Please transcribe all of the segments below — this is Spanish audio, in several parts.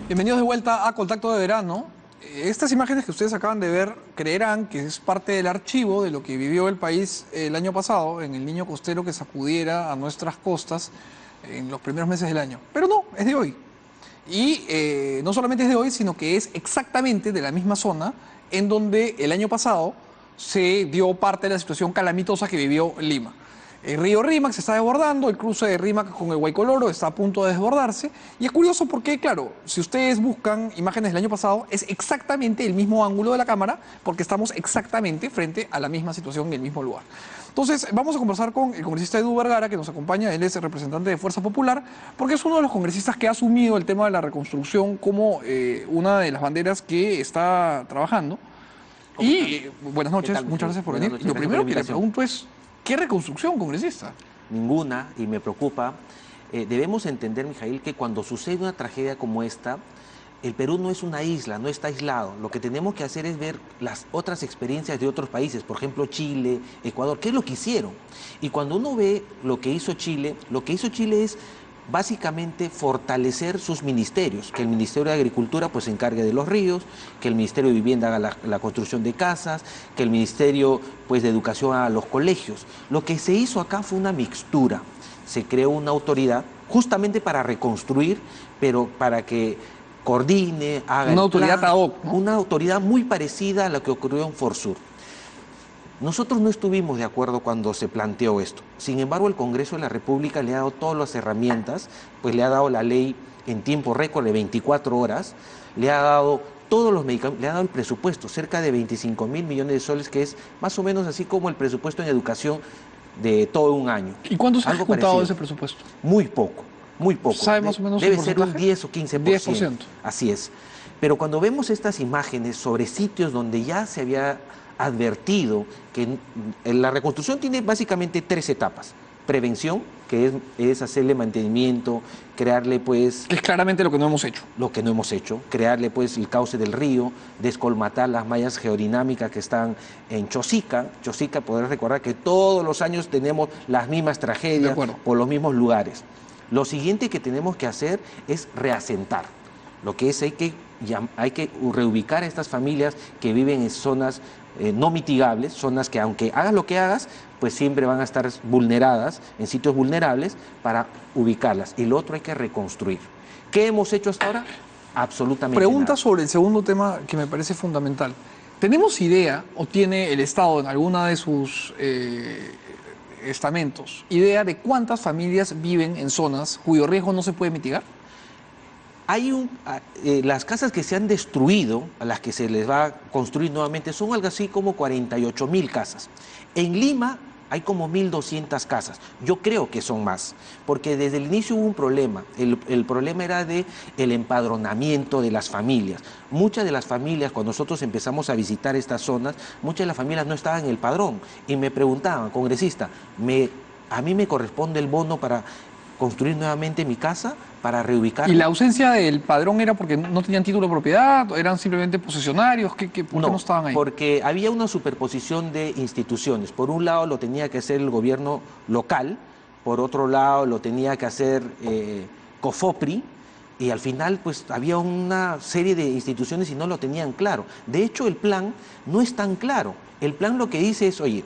Bienvenidos de vuelta a Contacto de Verano. Estas imágenes que ustedes acaban de ver creerán que es parte del archivo de lo que vivió el país el año pasado en el niño costero que sacudiera a nuestras costas en los primeros meses del año. Pero no, es de hoy. Y no solamente es de hoy, sino que es exactamente de la misma zona en donde el año pasado se dio parte de la situación calamitosa que vivió Lima. El río Rímac se está desbordando, el cruce de Rímac con el Guaycoloro está a punto de desbordarse. Y es curioso porque, claro, si ustedes buscan imágenes del año pasado, es exactamente el mismo ángulo de la cámara, porque estamos exactamente frente a la misma situación en el mismo lugar. Entonces, vamos a conversar con el congresista Edu Vergara, que nos acompaña. Él es el representante de Fuerza Popular, porque es uno de los congresistas que ha asumido el tema de la reconstrucción como una de las banderas que está trabajando. ¿Cómo estás? Buenas ¿Qué noches, tal, muchas gracias por Buenas venir. noches, Lo gracias primero por la que le invitación. pregunto es, ¿qué reconstrucción, congresista? Ninguna, y me preocupa. Debemos entender, Mijail, que cuando sucede una tragedia como esta, el Perú no es una isla, no está aislado. Lo que tenemos que hacer es ver las otras experiencias de otros países, por ejemplo Chile, Ecuador, qué es lo que hicieron. Y cuando uno ve lo que hizo Chile es básicamente fortalecer sus ministerios, que el Ministerio de Agricultura pues se encargue de los ríos, que el Ministerio de Vivienda haga la construcción de casas, que el Ministerio pues de Educación haga los colegios. Lo que se hizo acá fue una mixtura. Se creó una autoridad justamente para reconstruir, pero para que coordine, haga Una el autoridad plan, ad hoc, ¿no? una autoridad muy parecida a la que ocurrió en Forsur. Nosotros no estuvimos de acuerdo cuando se planteó esto. Sin embargo, el Congreso de la República le ha dado todas las herramientas, pues le ha dado la ley en tiempo récord de 24 horas, le ha dado todos los medicamentos, le ha dado el presupuesto, cerca de 25.000 millones de soles, que es más o menos así como el presupuesto en educación de todo un año. ¿Y cuánto se ha Algo ejecutado de parecido. ese presupuesto? Muy poco, muy poco. ¿Sabe más o menos un Debe ser un porcentaje? 10 o 15%. 10%. Así es. Pero cuando vemos estas imágenes sobre sitios donde ya se había advertido que la reconstrucción tiene básicamente tres etapas. Prevención, que es hacerle mantenimiento, crearle pues Es claramente lo que no hemos hecho. lo que no hemos hecho, crearle pues el cauce del río, descolmatar las mallas geodinámicas que están en Chosica. Chosica, podrás recordar que todos los años tenemos las mismas De tragedias acuerdo. por los mismos lugares. Lo siguiente que tenemos que hacer es reasentar. Lo que es hay que reubicar a estas familias que viven en zonas no mitigables, zonas que aunque hagas lo que hagas, pues siempre van a estar vulneradas, en sitios vulnerables, para ubicarlas. Y lo otro hay que reconstruir. ¿Qué hemos hecho hasta ahora? Absolutamente Pregunta nada. sobre el segundo tema que me parece fundamental. ¿Tenemos idea, o tiene el Estado en alguna de sus estamentos, idea de cuántas familias viven en zonas cuyo riesgo no se puede mitigar? Las casas que se han destruido, a las que se les va a construir nuevamente, son algo así como 48.000 casas. En Lima hay como 1.200 casas. Yo creo que son más, porque desde el inicio hubo un problema. El problema era el empadronamiento de las familias. Muchas de las familias, cuando nosotros empezamos a visitar estas zonas, muchas de las familias no estaban en el padrón. Y me preguntaban, congresista, ¿a mí me corresponde el bono para construir nuevamente mi casa, para reubicarla? ¿Y la ausencia del padrón era porque no tenían título de propiedad? ¿Eran simplemente posesionarios? ¿Por qué no estaban ahí? Porque había una superposición de instituciones. Por un lado lo tenía que hacer el gobierno local, por otro lado lo tenía que hacer COFOPRI, y al final pues había una serie de instituciones y no lo tenían claro. De hecho, el plan no es tan claro. El plan lo que dice es, oye,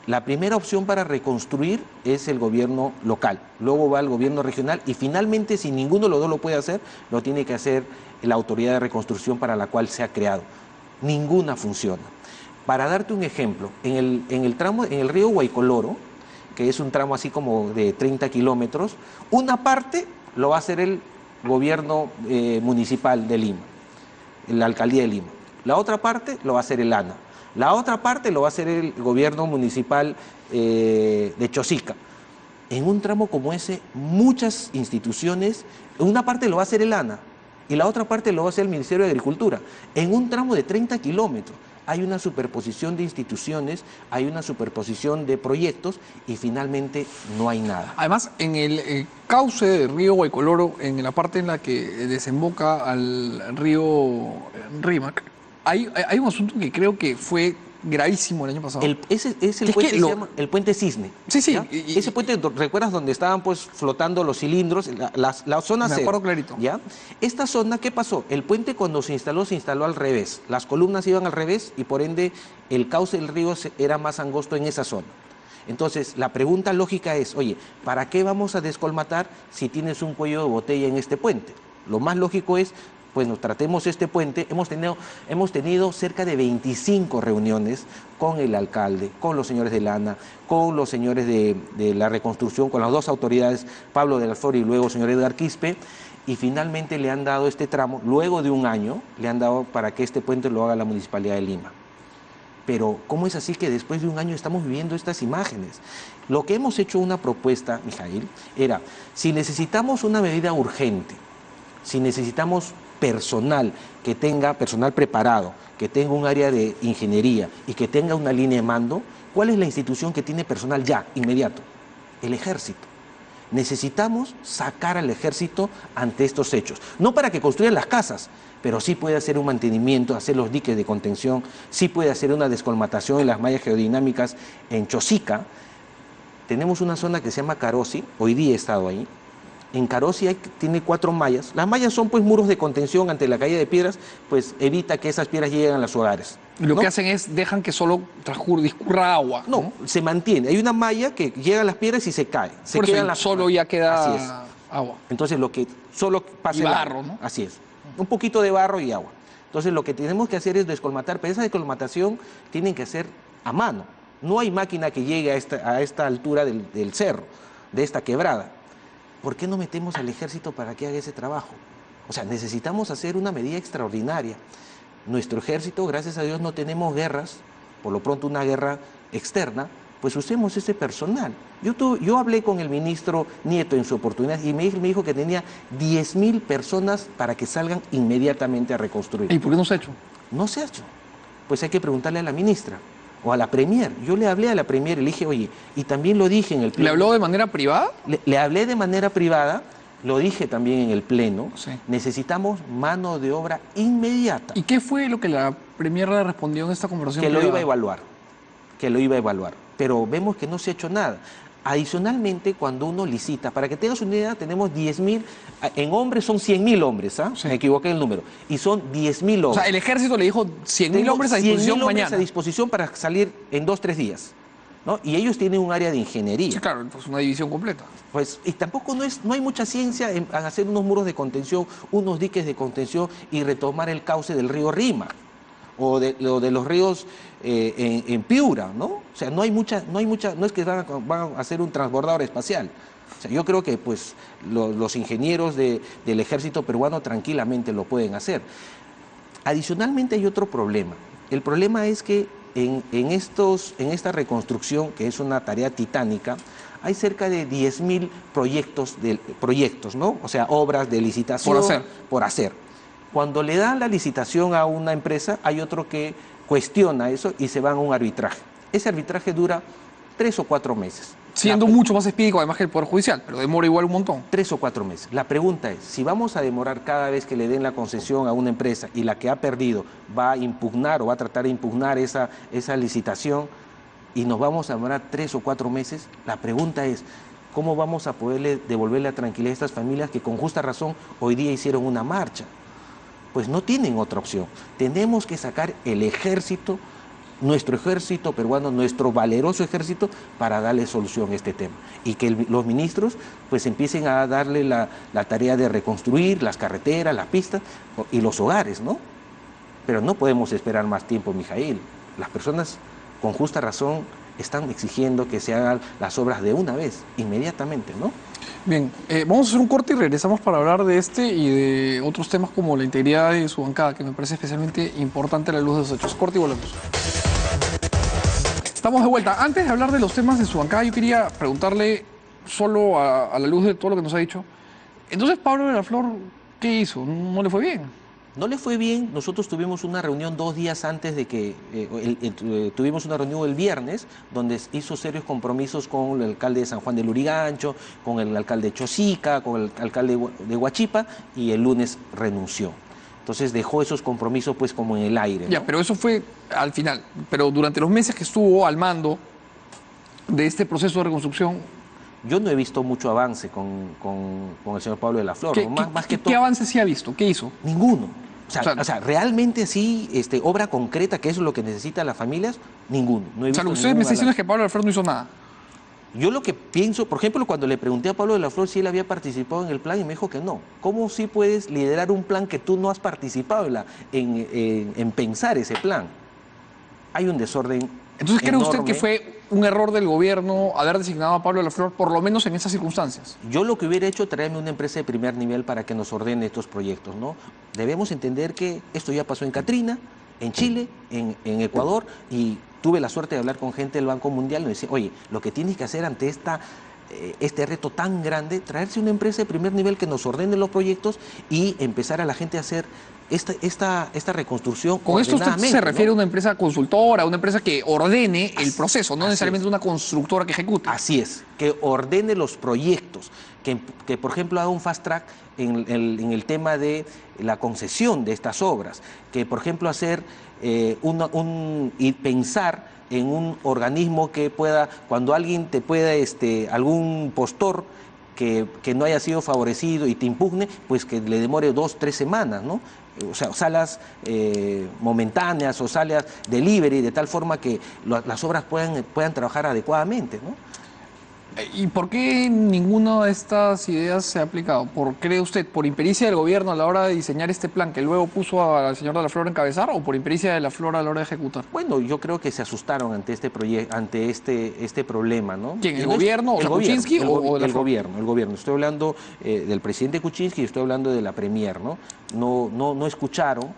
la primera opción para reconstruir es el gobierno local, luego va el gobierno regional y finalmente, si ninguno de los dos lo puede hacer, lo tiene que hacer la autoridad de reconstrucción para la cual se ha creado. Ninguna funciona. Para darte un ejemplo, en el río Guaycoloro, que es un tramo así como de 30 kilómetros, una parte lo va a hacer el gobierno municipal de Lima, la alcaldía de Lima. La otra parte lo va a hacer el ANA. La otra parte lo va a hacer el gobierno municipal de Chosica. En un tramo como ese, muchas instituciones, una parte lo va a hacer el ANA y la otra parte lo va a hacer el Ministerio de Agricultura. En un tramo de 30 kilómetros hay una superposición de instituciones, hay una superposición de proyectos y finalmente no hay nada. Además, en el cauce del río Guaycoloro, en la parte en la que desemboca al río Rímac, hay un asunto que creo que fue gravísimo el año pasado. Ese es el Es puente que que se llama el puente Cisne. Sí, sí. ¿Ya? Ese puente, ¿recuerdas donde estaban pues flotando los cilindros? La zona Me cero, acuerdo clarito. ¿ya? Esta zona, ¿qué pasó? El puente cuando se instaló al revés. Las columnas iban al revés y por ende el cauce del río era más angosto en esa zona. Entonces, la pregunta lógica es, oye, ¿para qué vamos a descolmatar si tienes un cuello de botella en este puente? Lo más lógico es, pues nos tratemos este puente. Hemos tenido cerca de 25 reuniones con el alcalde, con los señores de Lana, con los señores de la reconstrucción, con las dos autoridades, Pablo de la Flor y luego el señor Edgar Quispe, y finalmente le han dado este tramo, luego de un año, le han dado para que este puente lo haga la Municipalidad de Lima. Pero ¿cómo es así que después de un año estamos viviendo estas imágenes? Lo que hemos hecho una propuesta, Mijail, era, si necesitamos una medida urgente, si necesitamos personal personal preparado, que tenga un área de ingeniería y que tenga una línea de mando, ¿cuál es la institución que tiene personal ya, inmediato? El Ejército. Necesitamos sacar al Ejército ante estos hechos. No para que construyan las casas, pero sí puede hacer un mantenimiento, hacer los diques de contención, sí puede hacer una descolmatación en las mallas geodinámicas en Chosica. Tenemos una zona que se llama Carosi, hoy día he estado ahí. En Carosi tiene 4 mallas. Las mallas son pues muros de contención ante la caída de piedras, pues evita que esas piedras lleguen a los hogares. Lo que hacen es, dejan que solo discurra agua. No, se mantiene. Hay una malla que llega a las piedras y se cae. Se Por eso, quedan solo ya queda Así es. agua. Entonces lo que solo pasa Y el barro, agua. ¿no? Así es. Un poquito de barro y agua. Entonces lo que tenemos que hacer es descolmatar, pero esa descolmatación tienen que hacer a mano. No hay máquina que llegue a esta altura del cerro, de esta quebrada. ¿Por qué no metemos al Ejército para que haga ese trabajo? O sea, necesitamos hacer una medida extraordinaria. Nuestro Ejército, gracias a Dios, no tenemos guerras, por lo pronto una guerra externa, pues usemos ese personal. Yo hablé con el ministro Nieto en su oportunidad y me dijo que tenía 10.000 personas para que salgan inmediatamente a reconstruir. ¿Y por qué no se ha hecho? No se ha hecho. Pues hay que preguntarle a la ministra o a la Premier. Yo le hablé a la Premier y le dije, oye, y también lo dije en el pleno. ¿Le habló de manera privada? Le hablé de manera privada, lo dije también en el pleno, Sí. necesitamos mano de obra inmediata. ¿Y qué fue lo que la Premier le respondió en esta conversación Que lo privada? iba a evaluar, que lo iba a evaluar. Pero vemos que no se ha hecho nada. Adicionalmente, cuando uno licita, para que tengas una idea, tenemos 10.000, en hombres son 100.000 hombres, ¿ah? Sí. Me equivoqué en el número, y son 10.000 O hombres. sea, el Ejército le dijo 100.000 hombres a disposición 100.000 hombres mañana. a disposición para salir en 2-3 días, ¿no? Y ellos tienen un área de ingeniería. Sí, claro, pues una división completa. Pues, y tampoco no hay mucha ciencia en hacer unos muros de contención, unos diques de contención y retomar el cauce del río Rima o de los ríos en Piura, ¿no? O sea, no es que van a hacer un transbordador espacial. O sea, yo creo que pues los ingenieros del Ejército peruano tranquilamente lo pueden hacer. Adicionalmente hay otro problema. El problema es que en esta reconstrucción, que es una tarea titánica, hay cerca de 10.000 proyectos, ¿no? O sea, obras de licitación por hacer. Cuando le dan la licitación a una empresa, hay otro que cuestiona eso y se van a un arbitraje. Ese arbitraje dura 3 o 4 meses. Siendo mucho más expedito además que el Poder Judicial, pero demora igual un montón. 3 o 4 meses. La pregunta es, si vamos a demorar cada vez que le den la concesión a una empresa y la que ha perdido va a impugnar o va a tratar de impugnar esa licitación y nos vamos a demorar 3 o 4 meses, la pregunta es, ¿cómo vamos a poderle devolver la tranquilidad a estas familias que con justa razón hoy día hicieron una marcha? Pues no tienen otra opción. Tenemos que sacar el Ejército, nuestro Ejército peruano, nuestro valeroso Ejército, para darle solución a este tema. Y que los ministros pues empiecen a darle la tarea de reconstruir las carreteras, las pistas y los hogares, ¿no? Pero no podemos esperar más tiempo, Mijail. Las personas con justa razón están exigiendo que se hagan las obras de una vez, inmediatamente, ¿no? Bien, vamos a hacer un corte y regresamos para hablar de este y de otros temas como la integridad de su bancada, que me parece especialmente importante a la luz de los hechos. Corte y volvemos. Estamos de vuelta. Antes de hablar de los temas de su bancada, yo quería preguntarle, solo a la luz de todo lo que nos ha dicho, entonces Pablo de la Flor, ¿qué hizo? ¿No le fue bien? No le fue bien. Nosotros tuvimos una reunión 2 días antes de que, tuvimos una reunión el viernes, donde hizo serios compromisos con el alcalde de San Juan del Lurigancho, con el alcalde de Chosica, con el alcalde de Huachipa, y el lunes renunció. Entonces dejó esos compromisos pues como en el aire, Ya, ¿no? pero eso fue al final. Pero durante los meses que estuvo al mando de este proceso de reconstrucción, Yo no he visto mucho avance con el señor Pablo de la Flor, ¿no? Más que ¿qué todo, avances sí ha visto? ¿Qué hizo? ninguno. O sea, O sea, realmente sí, obra concreta, que es lo que necesitan las familias, ninguno. No he o sea, visto lo que ustedes me ningún están diciendo avance. es que Pablo Alfredo no hizo nada. Yo lo que pienso, por ejemplo, cuando le pregunté a Pablo de la Flor si él había participado en el plan y me dijo que no. ¿Cómo sí puedes liderar un plan que tú no has participado en pensar ese plan? Hay un desorden Entonces, ¿cree usted que enorme. fue un error del gobierno haber designado a Pablo de la Flor, por lo menos en esas circunstancias? Yo lo que hubiera hecho es traerme una empresa de primer nivel para que nos ordene estos proyectos, ¿no? Debemos entender que esto ya pasó en Catrina, en Chile, en Ecuador, y tuve la suerte de hablar con gente del Banco Mundial y me decía, oye, lo que tienes que hacer ante este reto tan grande, traerse una empresa de primer nivel que nos ordene los proyectos y empezar a la gente a hacer esta reconstrucción Con esto usted ordenadamente, se refiere ¿no? a una empresa consultora, una empresa que ordene el proceso, no Así necesariamente es. una constructora que ejecute. Así es, que ordene los proyectos, que por ejemplo haga un fast track en el tema de la concesión de estas obras, que por ejemplo hacer y pensar en un organismo que pueda, cuando alguien te pueda, algún postor que no haya sido favorecido y te impugne, pues que le demore 2, 3 semanas, ¿no? O sea, salas momentáneas o salas delivery, de tal forma que las obras puedan trabajar adecuadamente, ¿no? ¿Y por qué ninguna de estas ideas se ha aplicado? ¿Cree usted, por impericia del gobierno a la hora de diseñar este plan que luego puso al señor de la Flor a encabezar o por impericia de la Flor a la hora de ejecutar? Bueno, yo creo que se asustaron ante este proyecto, ante este problema, ¿no? ¿Quién, Y el no es- gobierno, o sea, Kuczynski o de la el Flor? gobierno, el gobierno. Estoy hablando del presidente Kuczynski y estoy hablando de la premier, ¿no? No escucharon.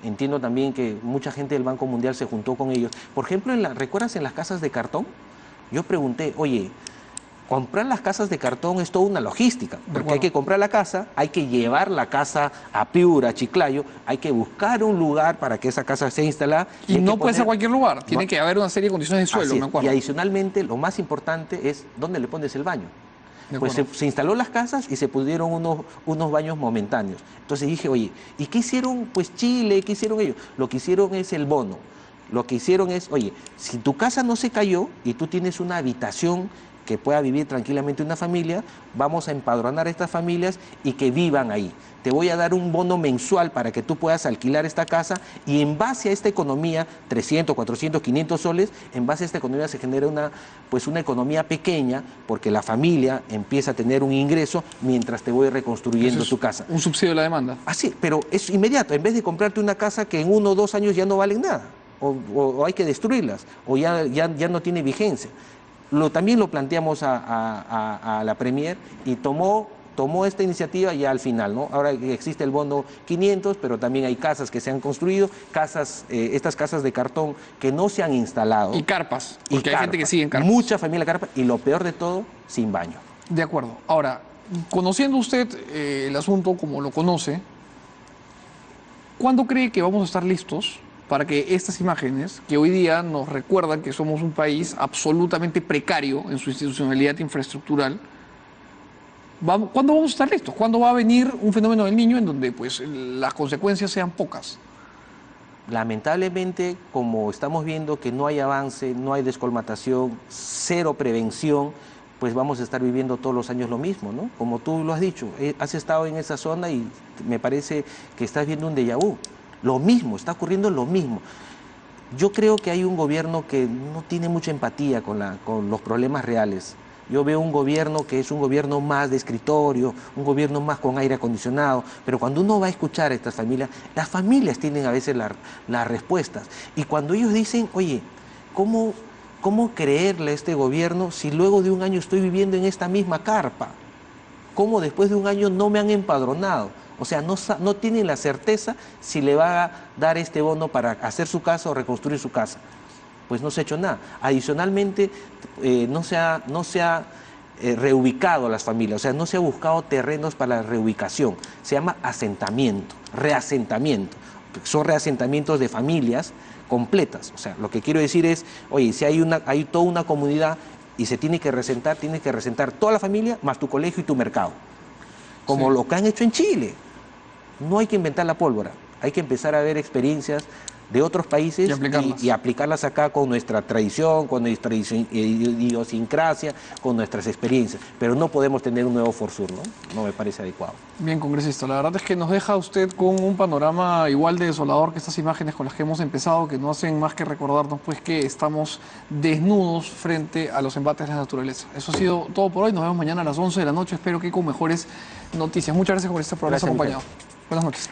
Entiendo también que mucha gente del Banco Mundial se juntó con ellos. Por ejemplo, ¿recuerdas en las casas de cartón? Yo pregunté, oye, comprar las casas de cartón es toda una logística, porque hay acuerdo. que comprar la casa, hay que llevar la casa a Piura, a Chiclayo, hay que buscar un lugar para que esa casa sea instalada. Y hay no que puede ser poner- cualquier lugar, No- tiene que haber una serie de condiciones de suelo, Así me es. acuerdo. Y adicionalmente, lo más importante es dónde le pones el baño. De Pues acuerdo. se instaló las casas y se pusieron unos baños momentáneos. Entonces dije, oye, ¿y qué hicieron pues Chile? ¿Qué hicieron ellos? Lo que hicieron es el bono. Lo que hicieron es, oye, si tu casa no se cayó y tú tienes una habitación que pueda vivir tranquilamente una familia, vamos a empadronar a estas familias y que vivan ahí. Te voy a dar un bono mensual para que tú puedas alquilar esta casa y en base a esta economía, 300, 400, 500 soles, en base a esta economía se genera una economía pequeña porque la familia empieza a tener un ingreso mientras te voy reconstruyendo Eso es tu casa. un subsidio de la demanda. Así, pero es inmediato, en vez de comprarte una casa que en 1 o 2 años ya no valen nada, o hay que destruirlas, o ya no tiene vigencia. También lo planteamos a la Premier y tomó esta iniciativa ya al final, ¿no? Ahora existe el bono 500, pero también hay casas que se han construido, estas casas de cartón que no se han instalado. Y carpas, Y porque hay gente que carpas. sigue en carpas. Mucha familia carpa y lo peor de todo, sin baño. De acuerdo. Ahora, conociendo usted el asunto como lo conoce, ¿cuándo cree que vamos a estar listos para que estas imágenes, que hoy día nos recuerdan que somos un país absolutamente precario en su institucionalidad infraestructural, ¿cuándo vamos a estar listos? ¿Cuándo va a venir un fenómeno del niño en donde pues, las consecuencias sean pocas? Lamentablemente, como estamos viendo que no hay avance, no hay descolmatación, cero prevención, pues vamos a estar viviendo todos los años lo mismo, ¿no? Como tú lo has dicho, has estado en esa zona y me parece que estás viendo un déjà vu. Lo mismo, está ocurriendo lo mismo. Yo creo que hay un gobierno que no tiene mucha empatía con los problemas reales. Yo veo un gobierno que es un gobierno más de escritorio, un gobierno más con aire acondicionado, pero cuando uno va a escuchar a estas familias, las familias tienen a veces las respuestas. Y cuando ellos dicen, oye, ¿cómo creerle a este gobierno si luego de un año estoy viviendo en esta misma carpa? ¿Cómo después de un año no me han empadronado? O sea, no tienen la certeza si le va a dar este bono para hacer su casa o reconstruir su casa. Pues no se ha hecho nada. Adicionalmente, no se ha reubicado a las familias, o sea, no se ha buscado terrenos para la reubicación. Se llama asentamiento, reasentamiento. Son reasentamientos de familias completas. O sea, lo que quiero decir es, oye, si hay toda una comunidad y se tiene que reasentar toda la familia, más tu colegio y tu mercado. Como Sí. lo que han hecho en Chile. No hay que inventar la pólvora, hay que empezar a ver experiencias de otros países y aplicarlas acá con nuestra tradición, con nuestra idiosincrasia, con nuestras experiencias. Pero no podemos tener un nuevo Forsur, ¿no? No me parece adecuado. Bien, congresista, la verdad es que nos deja usted con un panorama igual de desolador que estas imágenes con las que hemos empezado, que no hacen más que recordarnos pues que estamos desnudos frente a los embates de la naturaleza. Eso ha sido todo por hoy, nos vemos mañana a las 11 de la noche, espero que con mejores noticias. Muchas gracias, congresista, por habernos acompañado. Buenas noches.